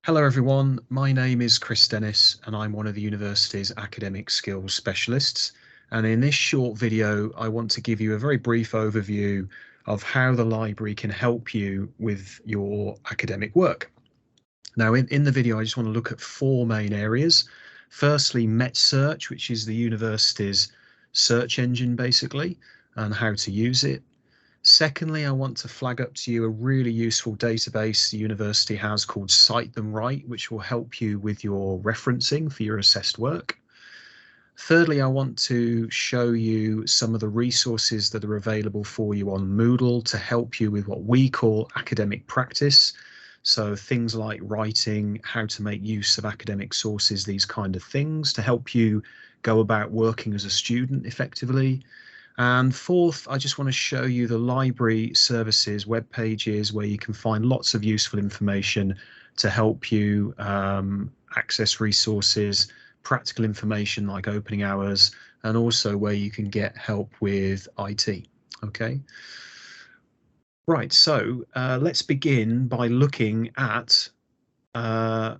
Hello everyone, my name is Chris Dennis and I'm one of the university's academic skills specialists. And in this short video, I want to give you a very brief overview of how the library can help you with your academic work. Now in the video, I just want to look at four main areas. Firstly, MetSearch, which is the university's search engine basically, and how to use it. Secondly, I want to flag up to you a really useful database the university has called Cite Them Right, which will help you with your referencing for your assessed work. Thirdly, I want to show you some of the resources that are available for you on Moodle to help you with what we call academic practice. So things like writing, how to make use of academic sources, these kind of things to help you go about working as a student effectively. And fourth, I just want to show you the library services web pages where you can find lots of useful information to help you access resources, practical information like opening hours, and also where you can get help with IT. Okay. Right, so let's begin by looking at MetSearch.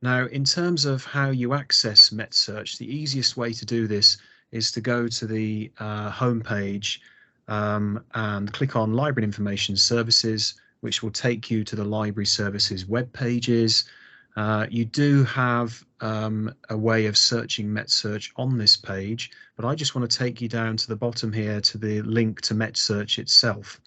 Now, in terms of how you access MetSearch, the easiest way to do this is to go to the home page and click on Library Information Services, which will take you to the Library Services web pages. You do have a way of searching MetSearch on this page, but I just want to take you down to the bottom here to the link to MetSearch itself.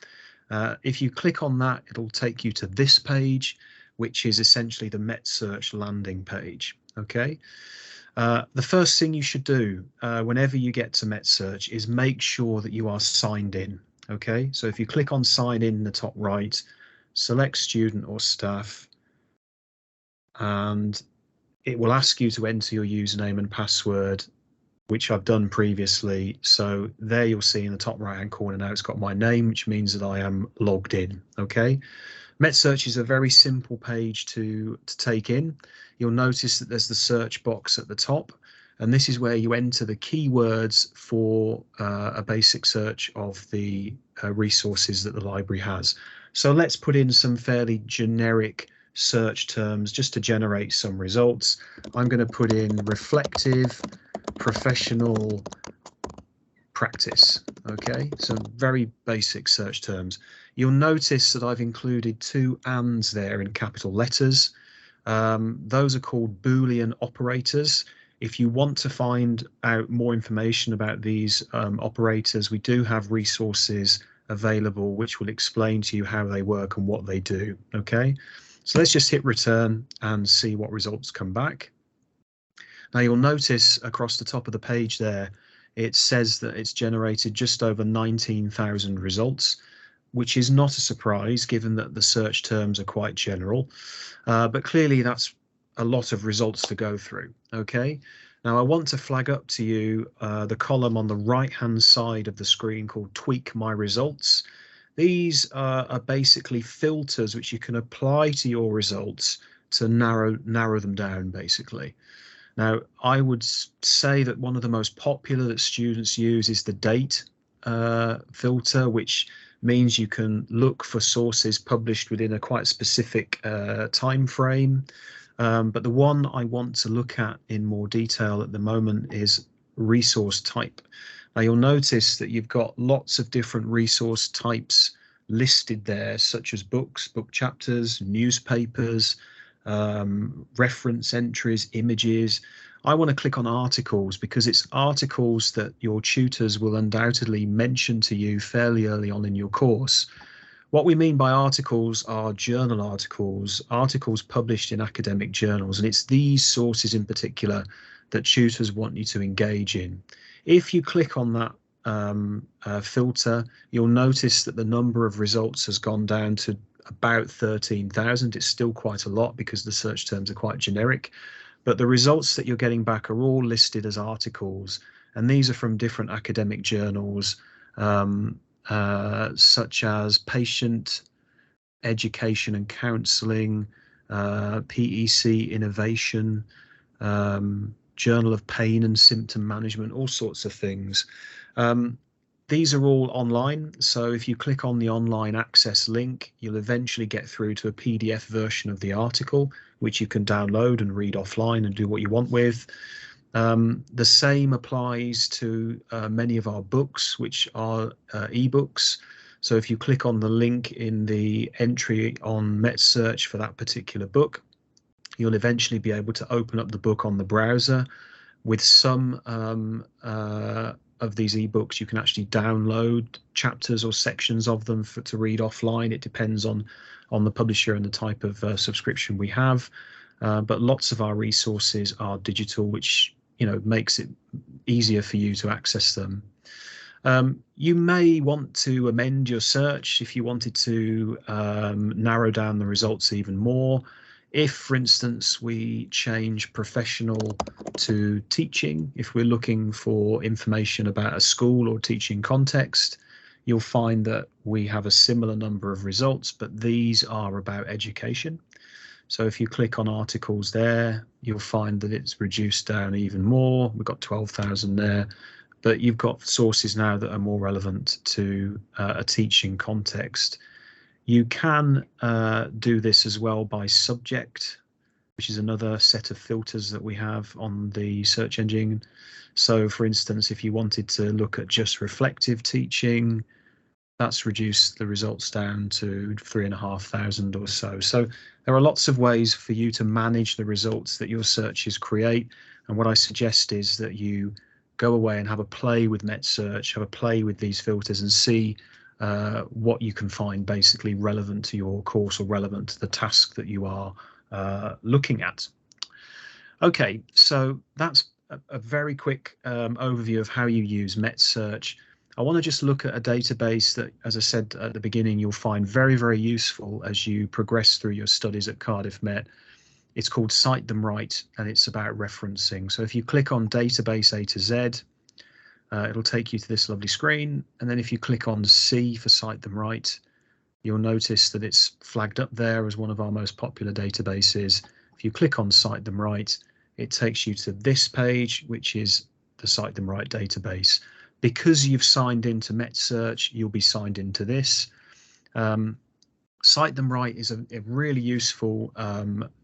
If you click on that, it'll take you to this page, which is essentially the MetSearch landing page. Okay. The first thing you should do whenever you get to MetSearch is make sure that you are signed in. Okay, so if you click on sign in the top right, select student or staff, and it will ask you to enter your username and password, which I've done previously. So there you'll see in the top right hand corner now it's got my name, which means that I am logged in. Okay. MetSearch is a very simple page to take in. You'll notice that there's the search box at the top, and this is where you enter the keywords for a basic search of the resources that the library has. So let's put in some fairly generic search terms just to generate some results. I'm going to put in reflective professional practice. Okay, so very basic search terms. You'll notice that I've included two ands there in capital letters. Those are called Boolean operators. If you want to find out more information about these operators, we do have resources available which will explain to you how they work and what they do. Okay, so let's just hit return and see what results come back. Now you'll notice across the top of the page there, it says that it's generated just over 19,000 results, which is not a surprise given that the search terms are quite general, but clearly that's a lot of results to go through. Okay, now I want to flag up to you the column on the right hand side of the screen called Tweak My Results. These are basically filters which you can apply to your results to narrow them down basically. Now, I would say that one of the most popular that students use is the date filter, which means you can look for sources published within a quite specific time frame. But the one I want to look at in more detail at the moment is resource type. Now, you'll notice that you've got lots of different resource types listed there, such as books, book chapters, newspapers, reference entries, images. I want to click on articles because it's articles that your tutors will undoubtedly mention to you fairly early on in your course. What we mean by articles are journal articles, articles published in academic journals, and it's these sources in particular that tutors want you to engage in. If you click on that filter, you'll notice that the number of results has gone down to about 13,000. It's still quite a lot because the search terms are quite generic, but the results that you're getting back are all listed as articles, and these are from different academic journals, such as Patient Education and Counselling, PEC Innovation, Journal of Pain and Symptom Management, all sorts of things. These are all online, so if you click on the online access link, you'll eventually get through to a PDF version of the article, which you can download and read offline and do what you want with. The same applies to many of our books, which are ebooks. So if you click on the link in the entry on MetSearch for that particular book, you'll eventually be able to open up the book on the browser. With some of these ebooks, you can actually download chapters or sections of them to read offline. It depends on the publisher and the type of subscription we have. But lots of our resources are digital, which makes it easier for you to access them. You may want to amend your search if you wanted to narrow down the results even more. If, for instance, we change professional to teaching, if we're looking for information about a school or teaching context, you'll find that we have a similar number of results, but these are about education. So if you click on articles there, you'll find that it's reduced down even more. We've got 12,000 there, but you've got sources now that are more relevant to a teaching context. You can do this as well by subject, which is another set of filters that we have on the search engine. So for instance, if you wanted to look at just reflective teaching, that's reduced the results down to 3,500 or so. So there are lots of ways for you to manage the results that your searches create. And what I suggest is that you go away and have a play with MetSearch, have a play with these filters and see what you can find basically relevant to your course or relevant to the task that you are looking at. Okay, so that's a very quick overview of how you use MetSearch. I want to just look at a database that, as I said at the beginning, you'll find very, very useful as you progress through your studies at Cardiff Met. It's called Cite Them Right, and it's about referencing. So if you click on Database A to Z, it'll take you to this lovely screen. And then if you click on C for Cite Them Right, you'll notice that it's flagged up there as one of our most popular databases. If you click on Cite Them Right, it takes you to this page, which is the Cite Them Right database. Because you've signed into MetSearch, you'll be signed into this. Cite Them Right is a really useful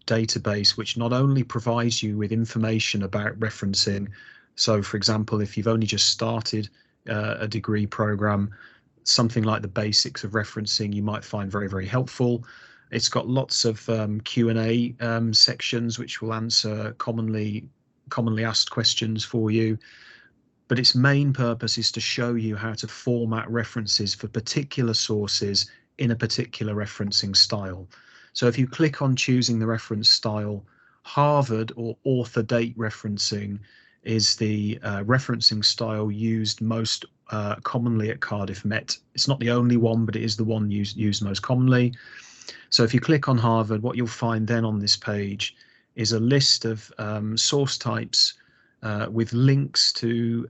database, which not only provides you with information about referencing. So, for example, if you've only just started a degree program, something like the basics of referencing you might find very, very helpful. It's got lots of Q&A sections which will answer commonly asked questions for you. But its main purpose is to show you how to format references for particular sources in a particular referencing style. So if you click on choosing the reference style, Harvard or author date referencing is the referencing style used most commonly at Cardiff Met. It's not the only one, but it is the one used most commonly. So if you click on Harvard, what you'll find then on this page is a list of source types with links to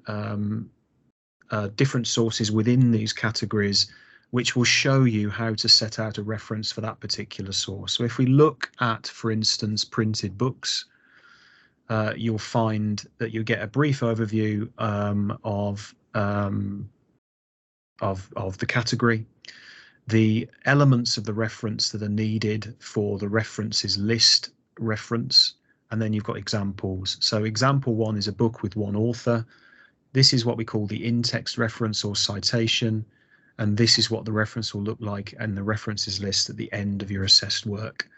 different sources within these categories, which will show you how to set out a reference for that particular source. So if we look at, for instance, printed books, you'll find that you get a brief overview of the category, the elements of the reference that are needed for the references list reference, and then you've got examples. So example one is a book with one author. This is what we call the in-text reference or citation, and this is what the reference will look like and the references list at the end of your assessed work.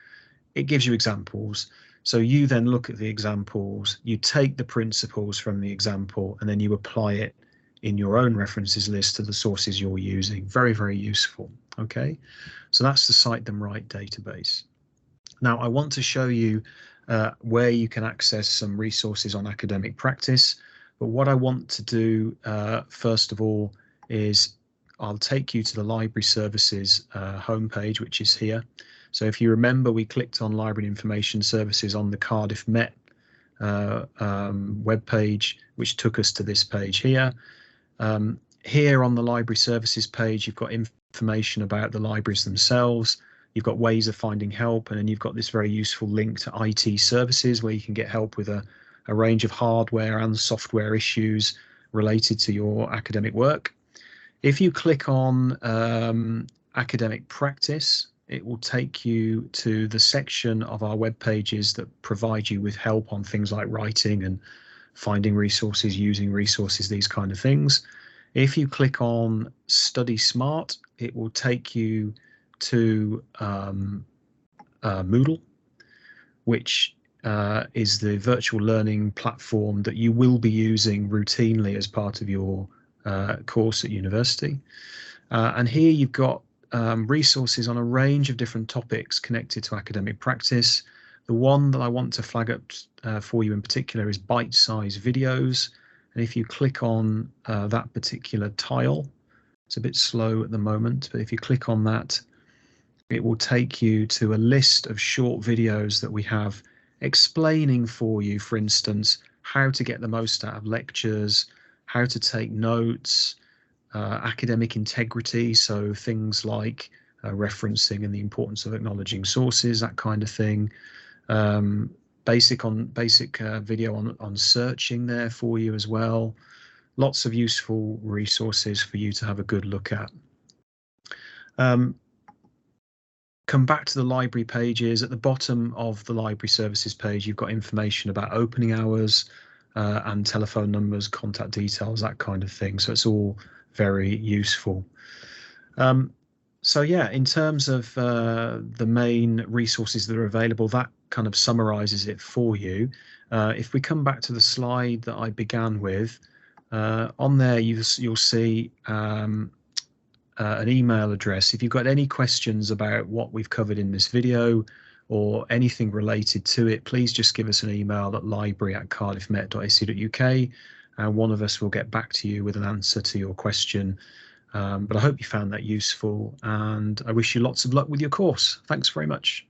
It gives you examples. So you then look at the examples, you take the principles from the example, and then you apply it in your own references list to the sources you're using. Very, very useful. Okay, so that's the Cite Them Right database. Now I want to show you where you can access some resources on academic practice. But what I want to do first of all is I'll take you to the Library Services homepage, which is here. So if you remember, we clicked on Library Information Services on the Cardiff Met web page, which took us to this page here. Here on the Library Services page, you've got information about the libraries themselves. You've got ways of finding help, and then you've got this very useful link to IT services where you can get help with a range of hardware and software issues related to your academic work. If you click on academic practice, it will take you to the section of our web pages that provide you with help on things like writing and finding resources, using resources, these kind of things. If you click on Study Smart, it will take you to Moodle, which is the virtual learning platform that you will be using routinely as part of your course at university. And here you've got resources on a range of different topics connected to academic practice. The one that I want to flag up for you in particular is bite-sized videos. And if you click on that particular tile, it's a bit slow at the moment, but if you click on that, it will take you to a list of short videos that we have explaining for you, for instance, how to get the most out of lectures, how to take notes, academic integrity, so things like referencing and the importance of acknowledging sources, that kind of thing. Basic video on searching there for you as well. Lots of useful resources for you to have a good look at. Come back to the library pages. At the bottom of the library services page, you've got information about opening hours and telephone numbers, contact details, that kind of thing. So it's all very useful. So yeah, in terms of the main resources that are available, that kind of summarizes it for you. If we come back to the slide that I began with, on there you'll see an email address. If you've got any questions about what we've covered in this video or anything related to it, please just give us an email at library@cardiffmet.ac.uk and one of us will get back to you with an answer to your question. But I hope you found that useful and I wish you lots of luck with your course. Thanks very much.